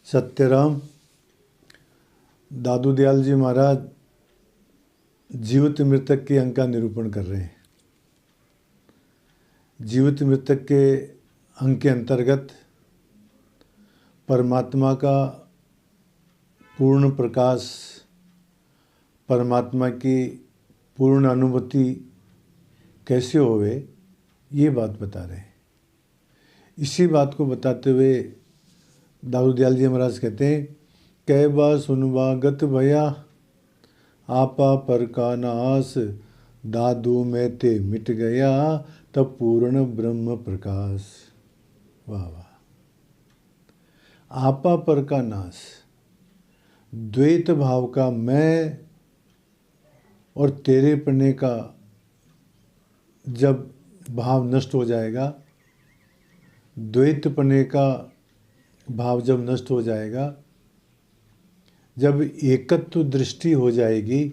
सत्यराम दादू दयाल जी महाराज जीवित मृतक के अंग का निरूपण कर रहे हैं। जीवित मृतक के अंग के अंतर्गत परमात्मा का पूर्ण प्रकाश, परमात्मा की पूर्ण अनुभूति कैसे होवे, ये बात बता रहे हैं। इसी बात को बताते हुए दादू दयाल जी महाराज कहते हैं, कह बा सुनवा गत भया आपा पर का नास, दादू में ते मिट गया तब पूर्ण ब्रह्म प्रकाश। वाह वाह। आपा पर का नाश, द्वैत भाव का मैं और तेरे पने का जब भाव नष्ट हो जाएगा, द्वैत पने का भाव जब नष्ट हो जाएगा, जब एकत्व दृष्टि हो जाएगी,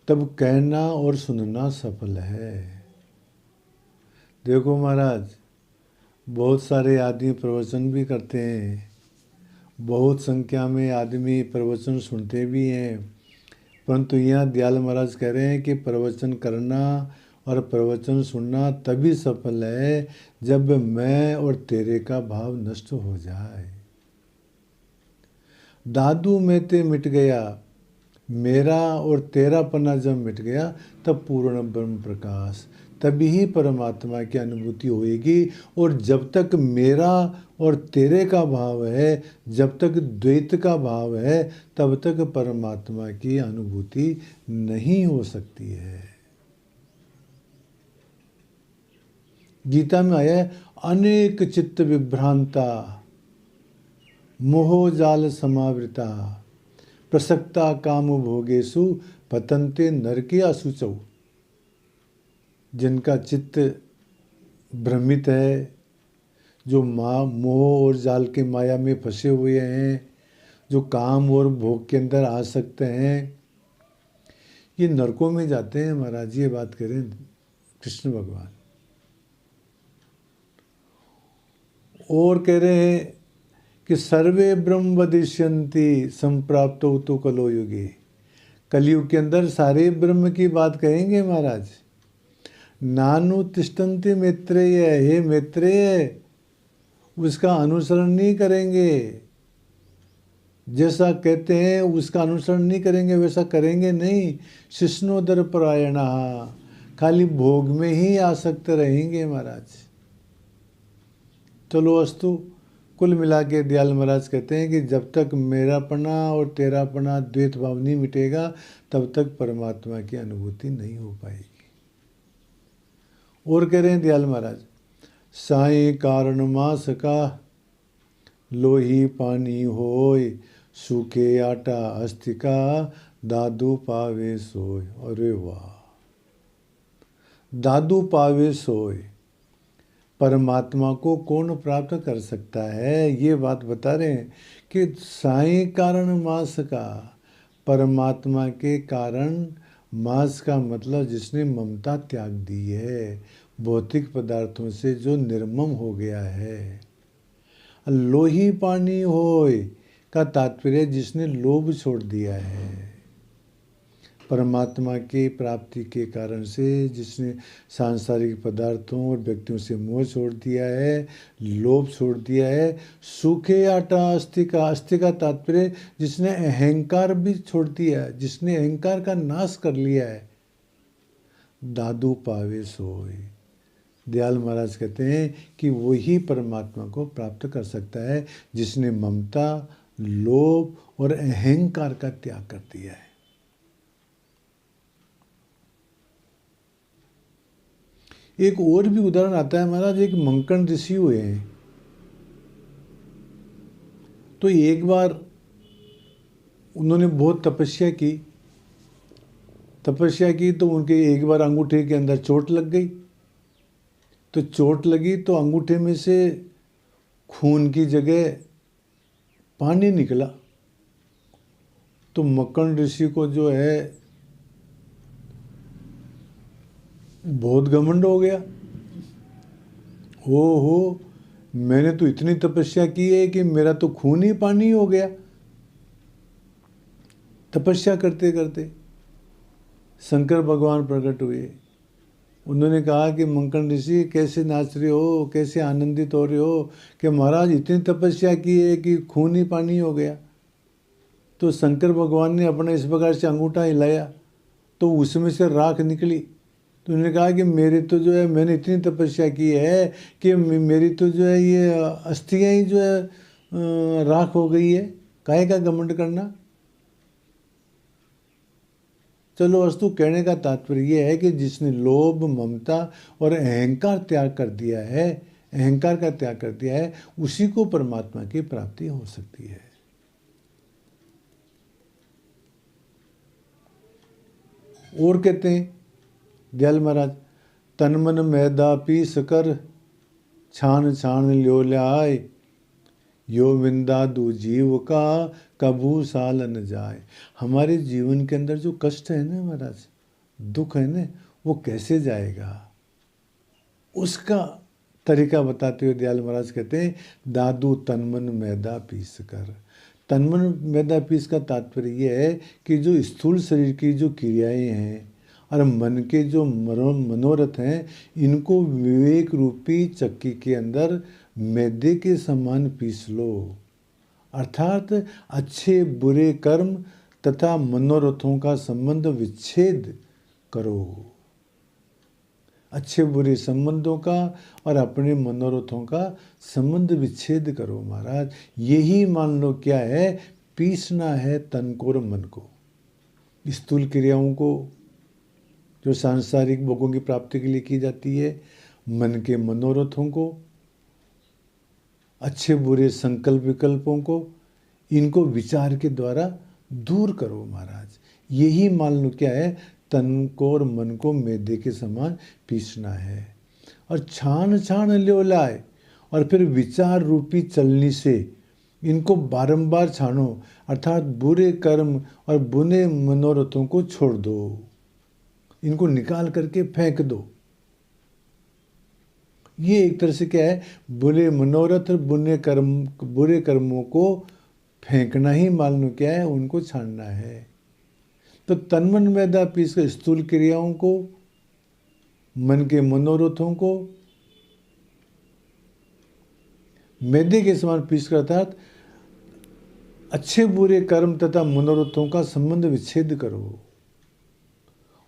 तब कहना और सुनना सफल है। देखो महाराज, बहुत सारे आदमी प्रवचन भी करते हैं, बहुत संख्या में आदमी प्रवचन सुनते भी हैं, परंतु यहाँ दयाल महाराज कह रहे हैं कि प्रवचन करना और प्रवचन सुनना तभी सफल है जब मैं और तेरे का भाव नष्ट हो जाए। दादू में ते मिट गया, मेरा और तेरा पन्ना जब मिट गया तब पूर्ण ब्रह्म प्रकाश, तभी ही परमात्मा की अनुभूति होएगी। और जब तक मेरा और तेरे का भाव है, जब तक द्वैत का भाव है, तब तक परमात्मा की अनुभूति नहीं हो सकती है। गीता में आया है, अनेक चित्त विभ्रांता मोह जाल समावृता प्रसक्ता काम भोगेशु पतंते नरके असुचौ। जिनका चित्त भ्रमित है, जो मोह और जाल के माया में फंसे हुए हैं, जो काम और भोग के अंदर आ सकते हैं, ये नरकों में जाते हैं। महाराज ये बात करें कृष्ण भगवान। और कह रहे हैं कि सर्वे ब्रह्म वदिष्यन्ति संप्राप्तो तो कलो युगे। कलयुग के अंदर सारे ब्रह्म की बात कहेंगे महाराज। नानु तिष्ठन्ति मैत्रेय, हे मैत्रेय, उसका अनुसरण नहीं करेंगे। जैसा कहते हैं उसका अनुसरण नहीं करेंगे, वैसा करेंगे नहीं। शिष्णोदर परायणा, खाली भोग में ही आसक्त रहेंगे महाराज। चलो अस्तु, कुल मिला के दयाल महाराज कहते हैं कि जब तक मेरापना और तेरापना द्वैत भाव नहीं मिटेगा, तब तक परमात्मा की अनुभूति नहीं हो पाएगी। और कह रहे हैं दयाल महाराज, साई कारण मास का लोही पानी होय, सूखे आटा अस्थि का दादू पावे सोय। अरे वाह, दादू पावे सोय। परमात्मा को कौन प्राप्त कर सकता है, ये बात बता रहे हैं कि साई कारण मास का, परमात्मा के कारण। मास का मतलब जिसने ममता त्याग दी है, भौतिक पदार्थों से जो निर्मम हो गया है। लोही पानी होय का तात्पर्य जिसने लोभ छोड़ दिया है। परमात्मा के प्राप्ति के कारण से जिसने सांसारिक पदार्थों और व्यक्तियों से मोह छोड़ दिया है, लोभ छोड़ दिया है। सूखे आटा अस्थि का, अस्थि का तात्पर्य जिसने अहंकार भी छोड़ दिया है, जिसने अहंकार का नाश कर लिया है। दादू पावे सोय। दयाल महाराज कहते हैं कि वही परमात्मा को प्राप्त कर सकता है जिसने ममता, लोभ और अहंकार का त्याग कर दिया है। एक और भी उदाहरण आता है महाराज। एक मंकन ऋषि हुए हैं, तो एक बार उन्होंने बहुत तपस्या की तो उनके एक बार अंगूठे के अंदर चोट लग गई। तो चोट लगी तो अंगूठे में से खून की जगह पानी निकला। तो मंकन ऋषि को जो है बहुत घमंड हो गया। हो मैंने तो इतनी तपस्या की है कि मेरा तो खून ही पानी हो गया। तपस्या करते करते शंकर भगवान प्रकट हुए। उन्होंने कहा कि मंकन ऋषि कैसे नाच रहे हो, कैसे आनंदित हो रहे हो, कि महाराज इतनी तपस्या की है कि खून ही पानी हो गया। तो शंकर भगवान ने अपना इस प्रकार से अंगूठा हिलाया तो उसमें से राख निकली। तो उन्होंने कहा कि मेरे तो जो है, मैंने इतनी तपस्या की है कि मेरी तो जो है ये अस्थियाँ ही जो है राख हो गई है। काहे का घमंड करना। चलो वस्तु कहने का तात्पर्य यह है कि जिसने लोभ, ममता और अहंकार त्याग कर दिया है, अहंकार का त्याग कर दिया है, उसी को परमात्मा की प्राप्ति हो सकती है। और कहते हैं दयाल महाराज, तन मन मैदा पीस कर छान छान ल्यो ल्याय, यो विंदा दू जीव का कबू साल न जाए। हमारे जीवन के अंदर जो कष्ट है ना महाराज, दुख है ना, वो कैसे जाएगा, उसका तरीका बताते हुए दयाल महाराज कहते हैं, दादू तन मन मैदा पीस कर। तन मन मैदा पीस का तात्पर्य यह है कि जो स्थूल शरीर की जो क्रियाएं हैं और मन के जो मनोरथ हैं, इनको विवेक रूपी चक्की के अंदर मैदे के समान पीस लो। अर्थात अच्छे बुरे कर्म तथा मनोरथों का संबंध विच्छेद करो। अच्छे बुरे संबंधों का और अपने मनोरथों का संबंध विच्छेद करो महाराज। यही मान लो क्या है, पीसना है तन को और मन को। स्थूल क्रियाओं को जो सांसारिक भोगों की प्राप्ति के लिए की जाती है, मन के मनोरथों को, अच्छे बुरे संकल्प विकल्पों को, इनको विचार के द्वारा दूर करो महाराज। यही मान लो क्या है, तन को और मन को मैदे के समान पीसना है। और छान छान ल्यो लाए, और फिर विचार रूपी चलनी से इनको बारंबार छानो, अर्थात बुरे कर्म और बुरे मनोरथों को छोड़ दो, इनको निकाल करके फेंक दो। ये एक तरह से क्या है, बुरे मनोरथ और बुरे कर्मों को फेंकना ही मान लो क्या है, उनको छानना है। तो तन मन मैदा पीस कर स्थूल क्रियाओं को, मन के मनोरथों को मैदे के समान पीस कर, अर्थात अच्छे बुरे कर्म तथा मनोरथों का संबंध विच्छेद करो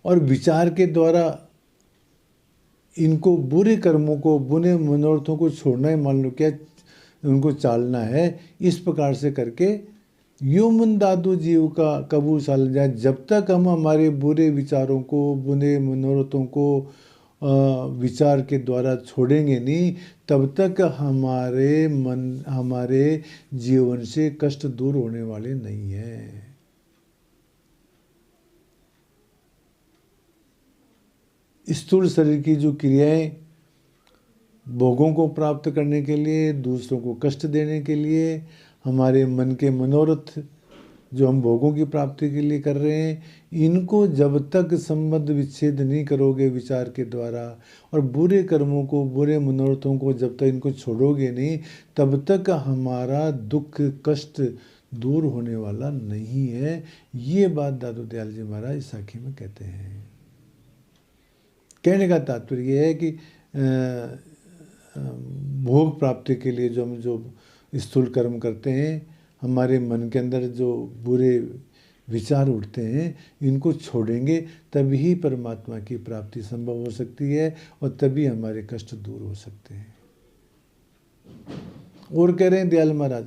और विचार के द्वारा इनको बुरे कर्मों को, बुरे मनोरथों को छोड़ना है, मान लो क्या, उनको चालना है। इस प्रकार से करके यो मन दादू जीव का कबू साल जाए। जब तक हम हमारे बुरे विचारों को, बुरे मनोरथों को विचार के द्वारा छोड़ेंगे नहीं, तब तक हमारे जीवन से कष्ट दूर होने वाले नहीं है। स्थूल शरीर की जो क्रियाएं भोगों को प्राप्त करने के लिए, दूसरों को कष्ट देने के लिए, हमारे मन के मनोरथ जो हम भोगों की प्राप्ति के लिए कर रहे हैं, इनको जब तक संबंध विच्छेद नहीं करोगे विचार के द्वारा, और बुरे कर्मों को, बुरे मनोरथों को जब तक इनको छोड़ोगे नहीं, तब तक हमारा दुख कष्ट दूर होने वाला नहीं है। ये बात दादू दयाल जी महाराज इस साखी में कहते हैं। कहने का तात्पर्य यह है कि भोग प्राप्ति के लिए जो हम स्थूल कर्म करते हैं, हमारे मन के अंदर जो बुरे विचार उठते हैं, इनको छोड़ेंगे तभी परमात्मा की प्राप्ति संभव हो सकती है और तभी हमारे कष्ट दूर हो सकते हैं। और कह रहे हैं दयाल महाराज,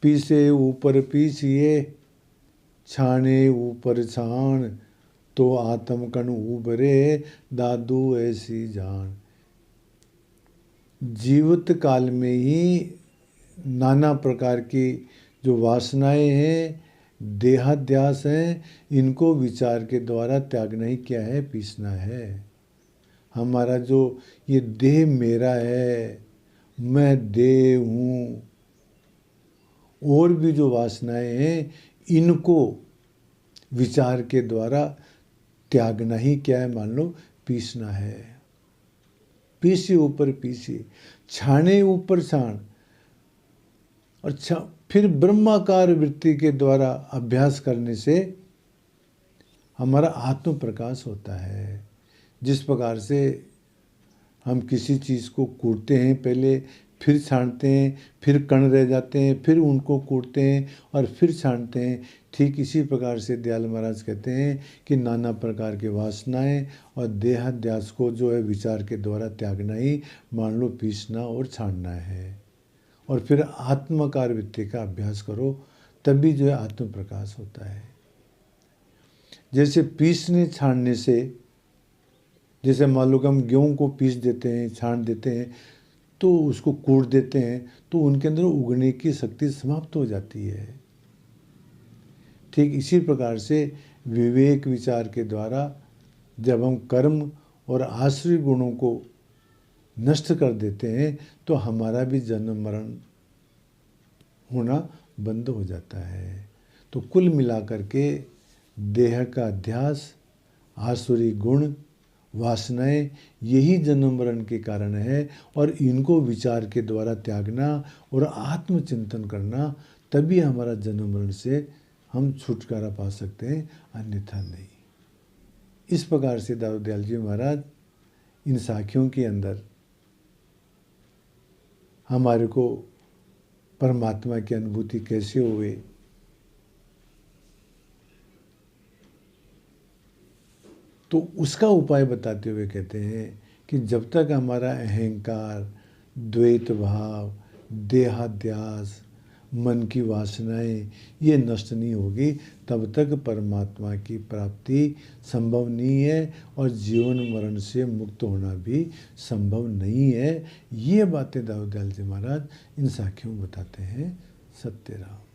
पीसे ऊपर पीसिए, छाने ऊपर छान, तो आत्म कण उबरे, दादू ऐसी जान। जीवित काल में ही नाना प्रकार की जो वासनाएं हैं, देहाध्यास हैं, इनको विचार के द्वारा त्यागना ही क्या है, पीसना है। हमारा जो ये देह मेरा है, मैं देह हूँ, और भी जो वासनाएं हैं, इनको विचार के द्वारा त्यागना ही क्या है, मान लो पीसना है। पीसिए ऊपर पीसिए, छाने ऊपर छान और फिर ब्रह्माकार वृत्ति के द्वारा अभ्यास करने से हमारा आत्म प्रकाश होता है। जिस प्रकार से हम किसी चीज़ को कूटते हैं, पहले फिर छानते हैं, फिर कण रह जाते हैं, फिर उनको कूटते हैं और फिर छानते हैं, ठीक इसी प्रकार से दयाल महाराज कहते हैं कि नाना प्रकार की वासनाएं और देहाध्यास को जो है विचार के द्वारा त्यागना ही मान लो पीसना और छानना है। और फिर आत्मकार वृत्ति का अभ्यास करो, तभी जो है आत्म प्रकाश होता है। जैसे पीसने छानने से, जैसे मान लो कि हम गेहूँ को पीस देते हैं, छान देते हैं, तो उसको कूट देते हैं, तो उनके अंदर उगने की शक्ति समाप्त हो जाती है। ठीक इसी प्रकार से विवेक विचार के द्वारा जब हम कर्म और आश्रय गुणों को नष्ट कर देते हैं, तो हमारा भी जन्म मरण होना बंद हो जाता है। तो कुल मिलाकर के देह का अध्यास, आसुरी गुण, वासनाएं, यही जन्म मरण के कारण है। और इनको विचार के द्वारा त्यागना और आत्मचिंतन करना, तभी हमारा जन्म मरण से हम छुटकारा पा सकते हैं, अन्यथा नहीं। इस प्रकार से दाऊ दयाल जी महाराज इन साखियों के अंदर हमारे को परमात्मा की अनुभूति कैसे हुए, तो उसका उपाय बताते हुए कहते हैं कि जब तक हमारा अहंकार, द्वैत भाव, देहाध्यास, मन की वासनाएं ये नष्ट नहीं होगी, तब तक परमात्मा की प्राप्ति संभव नहीं है और जीवन मरण से मुक्त होना भी संभव नहीं है। ये बातें दाऊ दयाल जी महाराज इन साखियों में बताते हैं। सत्य राम।